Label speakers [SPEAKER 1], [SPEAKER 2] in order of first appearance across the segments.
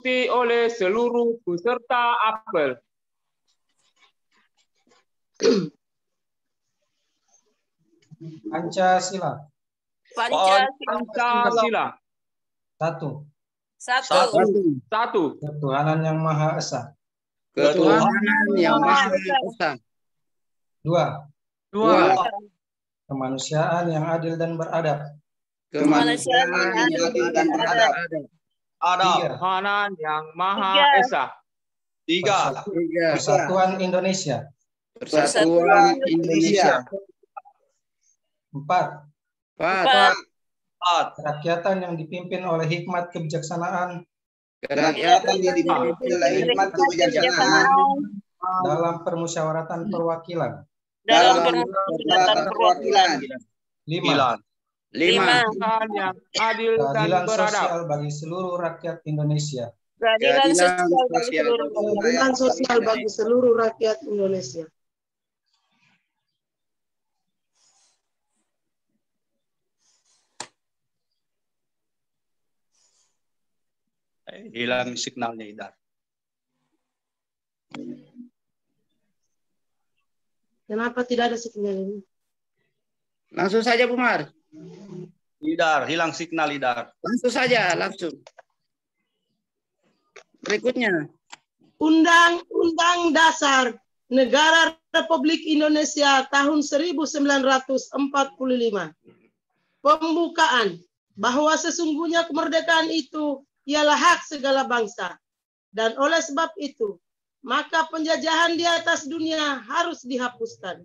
[SPEAKER 1] oleh seluruh peserta apel.
[SPEAKER 2] Pancasila.
[SPEAKER 1] Pancasila.
[SPEAKER 2] Satu. Ketuhanan yang Maha Esa.
[SPEAKER 3] Ketuhanan yang Maha Esa.
[SPEAKER 2] Dua. Kemanusiaan yang adil dan beradab.
[SPEAKER 3] Kemanusiaan yang adil dan beradab.
[SPEAKER 1] Ketuhanan yang Maha Esa.
[SPEAKER 2] Persatuan Indonesia.
[SPEAKER 3] Persatuan Indonesia.
[SPEAKER 2] Empat. Kerakyatan yang dipimpin oleh hikmat kebijaksanaan.
[SPEAKER 3] Kerakyatan yang dipimpin oleh hikmat kebijaksanaan.
[SPEAKER 2] Dalam permusyawaratan perwakilan. Lima.
[SPEAKER 1] Keadilan yang adil dan
[SPEAKER 2] Keadilan
[SPEAKER 1] beradab.
[SPEAKER 2] sosial bagi seluruh rakyat Indonesia.
[SPEAKER 4] Keadilan sosial bagi seluruh rakyat Indonesia.
[SPEAKER 5] Hilang signalnya, Idar.
[SPEAKER 4] Kenapa tidak ada sinyal ini?
[SPEAKER 3] Langsung saja, Bumar.
[SPEAKER 5] Idar, hilang signal, Idar.
[SPEAKER 3] Langsung saja, langsung. Berikutnya.
[SPEAKER 4] Undang-Undang Dasar Negara Republik Indonesia tahun 1945. Pembukaan bahwa sesungguhnya kemerdekaan itu ialah hak segala bangsa. Dan oleh sebab itu, maka penjajahan di atas dunia harus dihapuskan.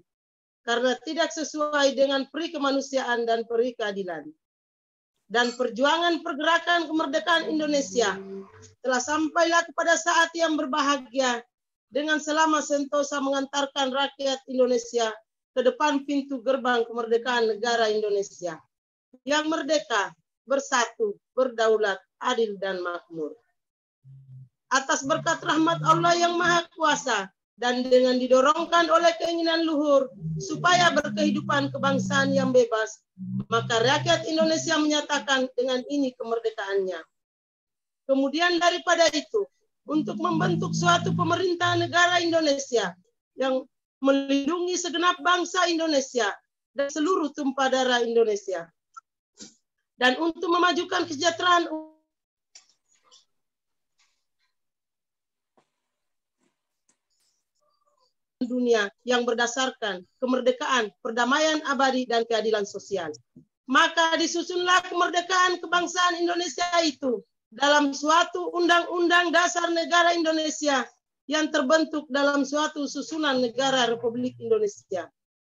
[SPEAKER 4] Karena tidak sesuai dengan peri kemanusiaan dan peri keadilan. Dan perjuangan pergerakan kemerdekaan Indonesia telah sampailah kepada saat yang berbahagia dengan selama sentosa mengantarkan rakyat Indonesia ke depan pintu gerbang kemerdekaan negara Indonesia yang merdeka, bersatu, berdaulat, adil dan makmur. Atas berkat rahmat Allah yang Maha Kuasa dan dengan didorongkan oleh keinginan luhur supaya berkehidupan kebangsaan yang bebas, maka rakyat Indonesia menyatakan dengan ini kemerdekaannya. Kemudian daripada itu, untuk membentuk suatu pemerintah negara Indonesia yang melindungi segenap bangsa Indonesia dan seluruh tumpah darah Indonesia. Dan untuk memajukan kesejahteraan dunia yang berdasarkan kemerdekaan, perdamaian abadi, dan keadilan sosial. Maka disusunlah kemerdekaan kebangsaan Indonesia itu dalam suatu undang-undang dasar negara Indonesia yang terbentuk dalam suatu susunan negara Republik Indonesia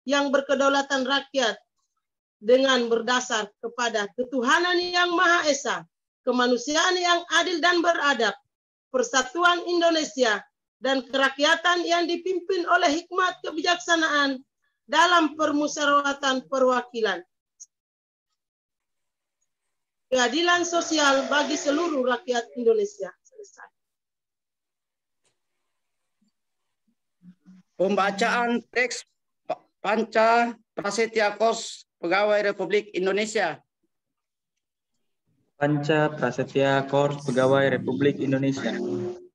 [SPEAKER 4] yang berkedaulatan rakyat dengan berdasar kepada ketuhanan yang Maha Esa, kemanusiaan yang adil dan beradab, persatuan Indonesia, dan kerakyatan yang dipimpin oleh hikmat kebijaksanaan dalam permusyawaratan perwakilan. Keadilan sosial bagi seluruh rakyat Indonesia. Selesai.
[SPEAKER 3] Pembacaan teks Panca Prasetya Kors Pegawai Republik Indonesia.
[SPEAKER 6] Panca Prasetya Korps Pegawai Republik Indonesia.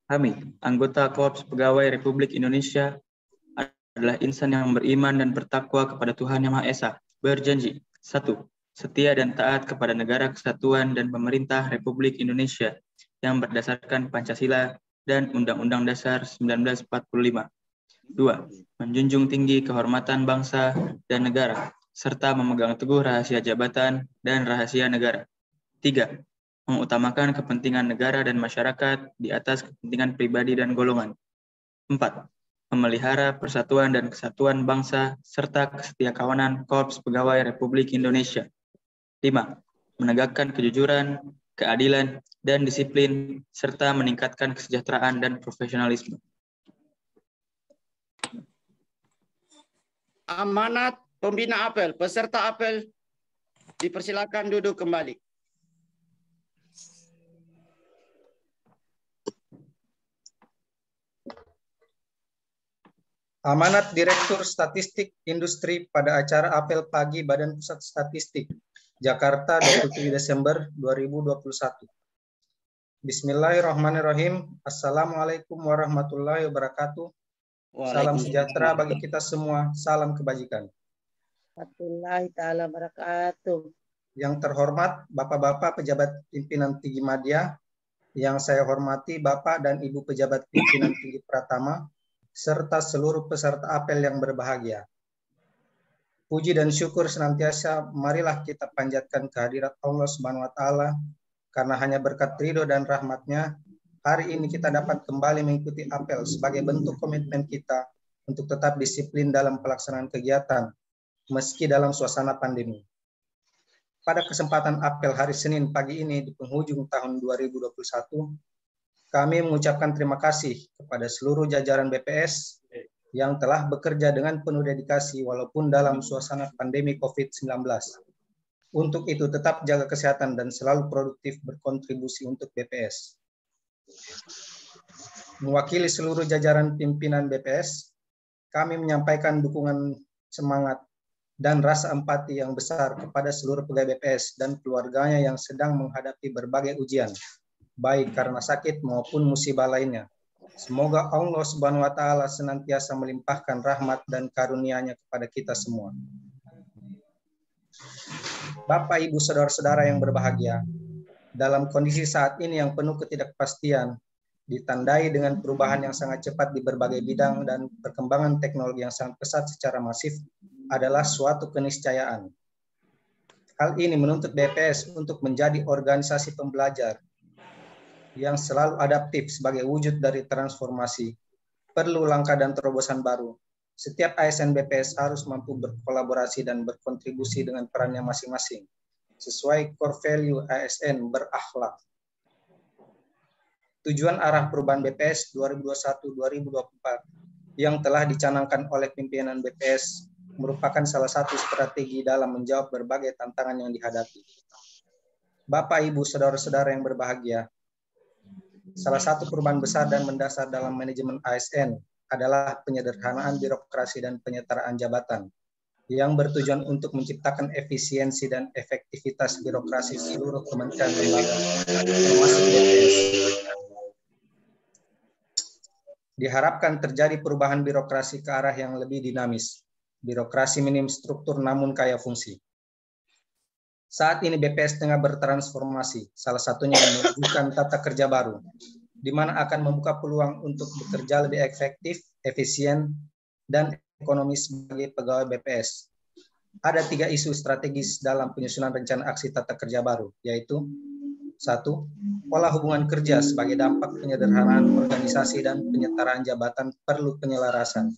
[SPEAKER 6] Kami, anggota Korps Pegawai Republik Indonesia, adalah insan yang beriman dan bertakwa kepada Tuhan Yang Maha Esa. Berjanji, 1. Setia dan taat kepada negara kesatuan dan pemerintah Republik Indonesia yang berdasarkan Pancasila dan Undang-Undang Dasar 1945. 2. Menjunjung tinggi kehormatan bangsa dan negara, serta memegang teguh rahasia jabatan dan rahasia negara. 3. Mengutamakan kepentingan negara dan masyarakat di atas kepentingan pribadi dan golongan. 4. Memelihara persatuan dan kesatuan bangsa serta kesetiakawanan Korps Pegawai Republik Indonesia. 5. Menegakkan kejujuran, keadilan, dan disiplin serta meningkatkan kesejahteraan dan profesionalisme.
[SPEAKER 3] Amanat pembina apel, peserta apel dipersilakan duduk kembali.
[SPEAKER 2] Amanat Direktur Statistik Industri pada acara apel pagi Badan Pusat Statistik, Jakarta 27 Desember 2021. Bismillahirrahmanirrahim. Assalamualaikum warahmatullahi wabarakatuh. Salam sejahtera bagi kita semua. Salam kebajikan.
[SPEAKER 4] Warahmatullahi taala wabarakatuh.
[SPEAKER 2] Yang terhormat Bapak-bapak pejabat pimpinan tinggi Madya, yang saya hormati Bapak dan Ibu pejabat pimpinan tinggi Pratama, serta seluruh peserta apel yang berbahagia. Puji dan syukur senantiasa marilah kita panjatkan kehadirat Allah Subhanahu wa taala, karena hanya berkat ridho dan rahmat-Nya hari ini kita dapat kembali mengikuti apel sebagai bentuk komitmen kita untuk tetap disiplin dalam pelaksanaan kegiatan meski dalam suasana pandemi. Pada kesempatan apel hari Senin pagi ini di penghujung tahun 2021, kami mengucapkan terima kasih kepada seluruh jajaran BPS yang telah bekerja dengan penuh dedikasi walaupun dalam suasana pandemi COVID-19. Untuk itu tetap jaga kesehatan dan selalu produktif berkontribusi untuk BPS. Mewakili seluruh jajaran pimpinan BPS, kami menyampaikan dukungan semangat dan rasa empati yang besar kepada seluruh pegawai BPS dan keluarganya yang sedang menghadapi berbagai ujian, baik karena sakit maupun musibah lainnya. Semoga Allah Subhanahu wa taala senantiasa melimpahkan rahmat dan karunia-Nya kepada kita semua. Bapak, Ibu, saudara-saudara yang berbahagia, dalam kondisi saat ini yang penuh ketidakpastian, ditandai dengan perubahan yang sangat cepat di berbagai bidang dan perkembangan teknologi yang sangat pesat secara masif, adalah suatu keniscayaan. Hal ini menuntut BPS untuk menjadi organisasi pembelajar yang selalu adaptif sebagai wujud dari transformasi. Perlu langkah dan terobosan baru. Setiap ASN BPS harus mampu berkolaborasi dan berkontribusi dengan perannya masing-masing, sesuai core value ASN berakhlak. Tujuan arah perubahan BPS 2021-2024 yang telah dicanangkan oleh pimpinan BPS merupakan salah satu strategi dalam menjawab berbagai tantangan yang dihadapi. Bapak, Ibu, saudara-saudara yang berbahagia, salah satu perubahan besar dan mendasar dalam manajemen ASN adalah penyederhanaan birokrasi dan penyetaraan jabatan yang bertujuan untuk menciptakan efisiensi dan efektivitas birokrasi seluruh kementerian lembaga termasuk BPS. Diharapkan terjadi perubahan birokrasi ke arah yang lebih dinamis. Birokrasi minim struktur namun kaya fungsi. Saat ini BPS tengah bertransformasi, salah satunya mewujudkan tata kerja baru, di mana akan membuka peluang untuk bekerja lebih efektif, efisien, dan ekonomis sebagai pegawai BPS. Ada 3 isu strategis dalam penyusunan rencana aksi tata kerja baru, yaitu 1. Pola hubungan kerja sebagai dampak penyederhanaan organisasi dan penyetaraan jabatan perlu penyelarasan.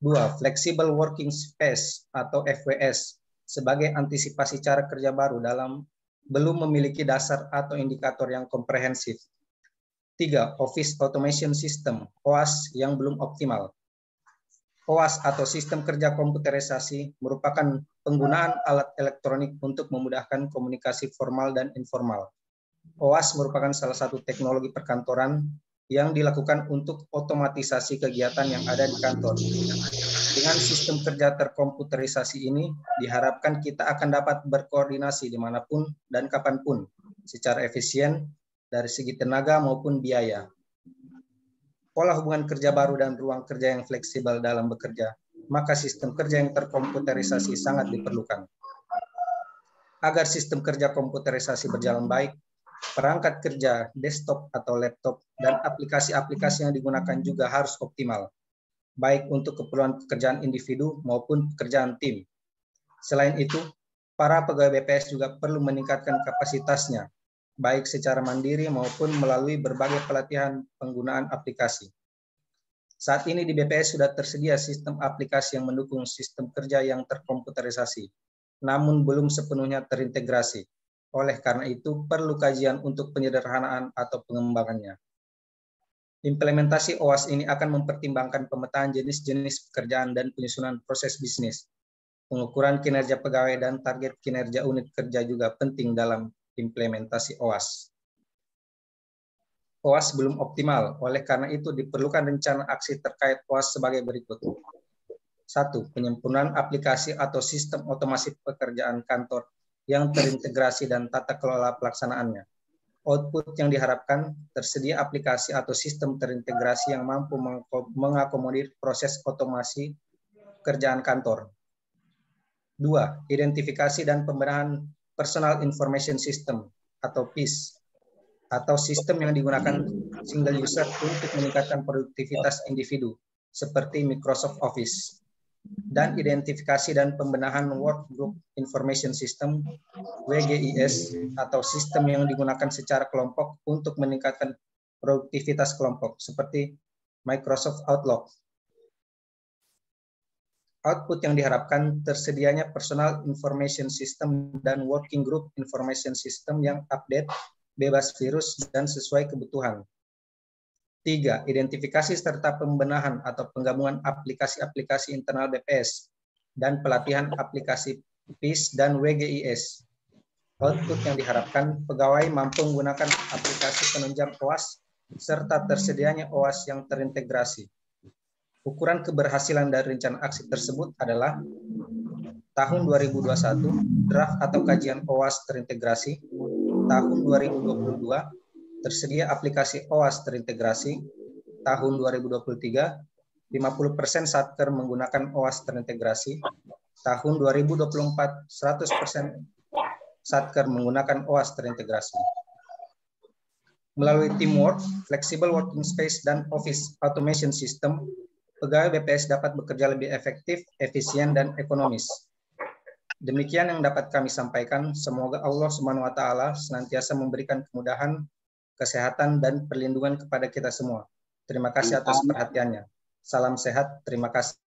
[SPEAKER 2] 2. Flexible working space atau FWS sebagai antisipasi cara kerja baru dalam belum memiliki dasar atau indikator yang komprehensif. 3. Office Automation System (OAS) yang belum optimal. OAS atau sistem kerja komputerisasi merupakan penggunaan alat elektronik untuk memudahkan komunikasi formal dan informal. OAS merupakan salah satu teknologi perkantoran yang dilakukan untuk otomatisasi kegiatan yang ada di kantor. Dengan sistem kerja terkomputerisasi ini, diharapkan kita akan dapat berkoordinasi dimanapun dan kapanpun, secara efisien dari segi tenaga maupun biaya. Pola hubungan kerja baru dan ruang kerja yang fleksibel dalam bekerja, maka sistem kerja yang terkomputerisasi sangat diperlukan. Agar sistem kerja komputerisasi berjalan baik, perangkat kerja, desktop atau laptop, dan aplikasi-aplikasi yang digunakan juga harus optimal, baik untuk keperluan pekerjaan individu maupun pekerjaan tim. Selain itu, para pegawai BPS juga perlu meningkatkan kapasitasnya, baik secara mandiri maupun melalui berbagai pelatihan penggunaan aplikasi. Saat ini di BPS sudah tersedia sistem aplikasi yang mendukung sistem kerja yang terkomputerisasi, namun belum sepenuhnya terintegrasi. Oleh karena itu, perlu kajian untuk penyederhanaan atau pengembangannya. Implementasi OAS ini akan mempertimbangkan pemetaan jenis-jenis pekerjaan dan penyusunan proses bisnis. Pengukuran kinerja pegawai dan target kinerja unit kerja juga penting dalam implementasi OAS. OAS belum optimal, oleh karena itu diperlukan rencana aksi terkait OAS sebagai berikut. 1. Penyempurnaan aplikasi atau sistem otomasi pekerjaan kantor yang terintegrasi dan tata kelola pelaksanaannya. Output yang diharapkan tersedia aplikasi atau sistem terintegrasi yang mampu mengakomodir proses otomasi pekerjaan kantor. 2. Identifikasi dan pembenahan Personal Information System atau PIS, atau sistem yang digunakan single user untuk meningkatkan produktivitas individu, seperti Microsoft Office. Dan identifikasi dan pembenahan Workgroup Information System WGIS atau sistem yang digunakan secara kelompok untuk meningkatkan produktivitas kelompok seperti Microsoft Outlook. Output yang diharapkan tersedianya Personal Information System dan Working Group Information System yang update, bebas virus, dan sesuai kebutuhan. 3. Identifikasi serta pembenahan atau penggabungan aplikasi-aplikasi internal BPS dan pelatihan aplikasi PIS dan WGIS. Output yang diharapkan pegawai mampu menggunakan aplikasi penunjang OWASP serta tersedianya OWASP yang terintegrasi. Ukuran keberhasilan dari rencana aksi tersebut adalah tahun 2021 draft atau kajian OWASP terintegrasi, tahun 2022 tersedia aplikasi OWASP terintegrasi, tahun 2023 50% satker menggunakan OWASP terintegrasi, tahun 2024 100% satker menggunakan OWASP terintegrasi. Melalui teamwork, flexible working space, dan office automation system, pegawai BPS dapat bekerja lebih efektif, efisien, dan ekonomis. Demikian yang dapat kami sampaikan. Semoga Allah SWT senantiasa memberikan kemudahan, kesehatan, dan perlindungan kepada kita semua. Terima kasih atas perhatiannya. Salam sehat, terima kasih.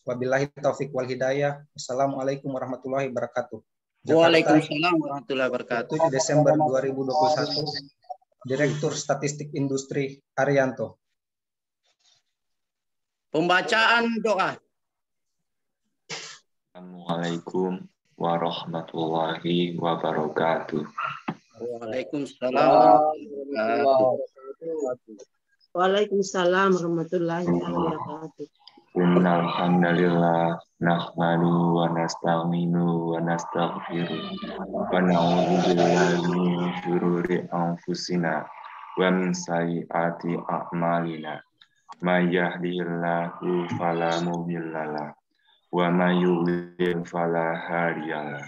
[SPEAKER 2] Wabillahi taufik wal hidayah. Wassalamualaikum warahmatullahi wabarakatuh.
[SPEAKER 3] Waalaikumsalam warahmatullahi wabarakatuh.
[SPEAKER 2] 7 Desember 2021, Direktur Statistik Industri Arianto.
[SPEAKER 3] Pembacaan doa.
[SPEAKER 7] Assalamualaikum warahmatullahi wabarakatuh.
[SPEAKER 3] Waalaikumsalam.
[SPEAKER 4] Waalaikumsalam warahmatullahi wabarakatuh.
[SPEAKER 7] Innal hamdalillah nahmadu wa nasta'inu wa nastaghfiru wa na'udzu billahi min syururi anfusina wa min sayyiati a'malina. May yahdihillahu fala mudhillalah wa may yudlil fala hadiyalah.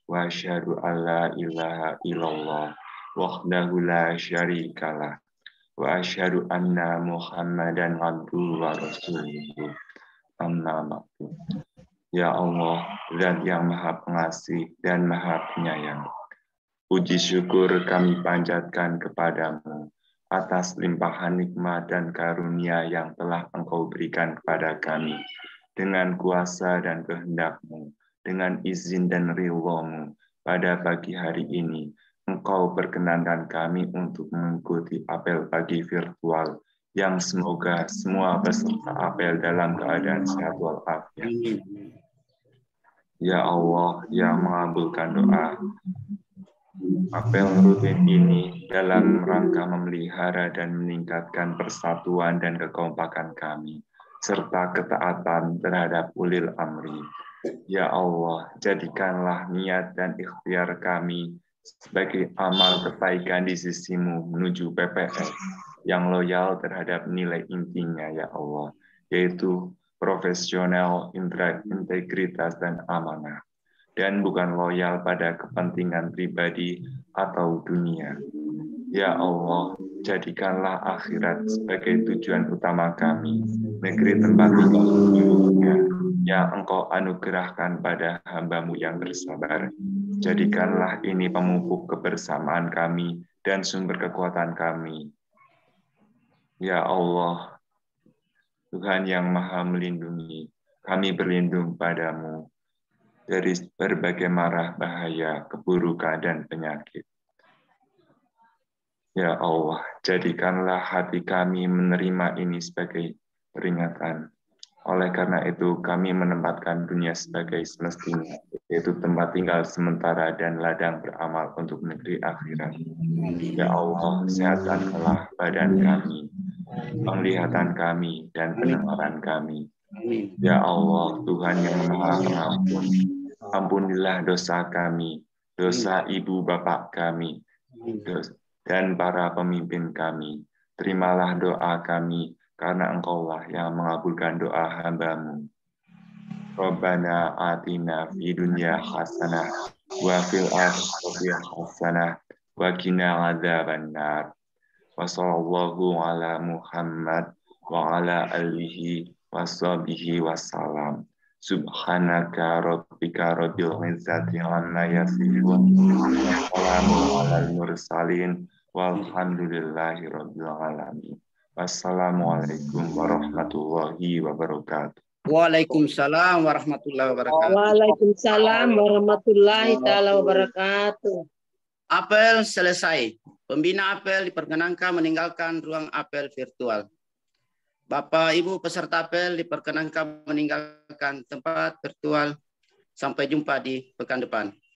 [SPEAKER 7] Wa asyhadu an la ilaha illallah wahdahu la syarikalah. Wa asyhadu anna Muhammadan abduhu wa rasuluhu. Amma ba'du. Ya Allah, Zat yang Maha Pengasih dan Maha Penyayang, puji syukur kami panjatkan kepadamu atas limpahan nikmat dan karunia yang telah Engkau berikan kepada kami dengan kuasa dan kehendak-Mu, dengan izin dan ridha-Mu. Pada pagi hari ini, Engkau perkenankan kami untuk mengikuti apel pagi virtual yang semoga semua peserta apel dalam keadaan sehat walafiat. Ya Allah yang mengabulkan doa, apel rutin ini dalam rangka memelihara dan meningkatkan persatuan dan kekompakan kami, serta ketaatan terhadap ulil amri. Ya Allah, jadikanlah niat dan ikhtiar kami sebagai amal kebaikan di sisi-Mu menuju PPS yang loyal terhadap nilai intinya, ya Allah, yaitu profesional, integritas, dan amanah, dan bukan loyal pada kepentingan pribadi atau dunia. Ya Allah, jadikanlah akhirat sebagai tujuan utama kami, negeri tempat tinggal sesungguhnya yang Engkau anugerahkan pada hamba-Mu yang bersabar. Jadikanlah ini pemupuk kebersamaan kami dan sumber kekuatan kami. Ya Allah, Tuhan yang Maha Melindungi, kami berlindung padamu dari berbagai mara bahaya, keburukan, dan penyakit. Ya Allah, jadikanlah hati kami menerima ini sebagai peringatan. Oleh karena itu, kami menempatkan dunia sebagai semestinya, yaitu tempat tinggal sementara dan ladang beramal untuk negeri akhirat. Ya Allah, sehatkanlah badan kami, penglihatan kami, dan pendengaran kami. Ya Allah, Tuhan yang Maha Pengampun, ampunilah dosa kami, dosa ibu bapak kami, dan para pemimpin kami. Terimalah doa kami, karena Engkaulah yang mengabulkan doa hamba-Mu. Rabbana atina fi dunya hasanah wa fil akhirati hasanah wa qina adzabannar. Wa sallallahu ala Muhammad wa ala alihi wa sahbihi wasallam. Subhanaka rabbika rabbil izzati amma yasifun. Wassalamu alal mursalin walhamdulillahi rabbil alamin. Wassalamualaikum warahmatullahi wabarakatuh.
[SPEAKER 3] Waalaikumsalam warahmatullahi wabarakatuh.
[SPEAKER 4] Waalaikumsalam warahmatullahi taala wabarakatuh.
[SPEAKER 3] Apel selesai. Pembina apel diperkenankan meninggalkan ruang apel virtual. Bapak Ibu peserta apel diperkenankan meninggalkan tempat virtual. Sampai jumpa di pekan depan.